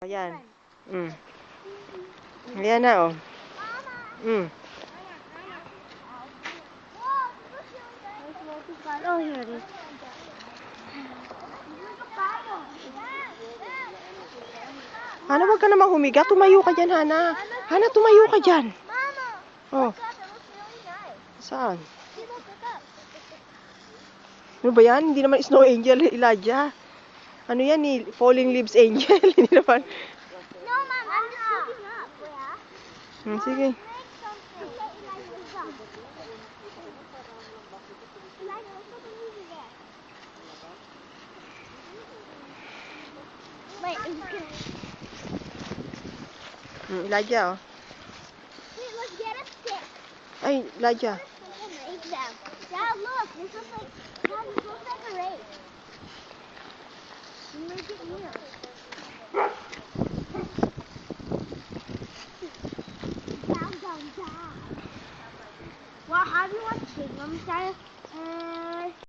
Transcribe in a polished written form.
Ayan. Ayan na, oh. Oh, here it is. Hana, wag ka naman humiga. Tumayo ka dyan, Hana. Hana, tumayo ka dyan. Oh. Saan? Ano ba yan? Hindi naman snow angel, Elijah. Ano yan ni falling leaves angel. Hindi naman. No, Mom, I'm just looking up. Sige. Wait, Elijah, oh. wait, let's get a stick. Ay, Elijah. Make them. Dad, look, this looks like, Dad, this looks like a race. Make it real. Down, down, down. Well, how do you want to take them, Dad?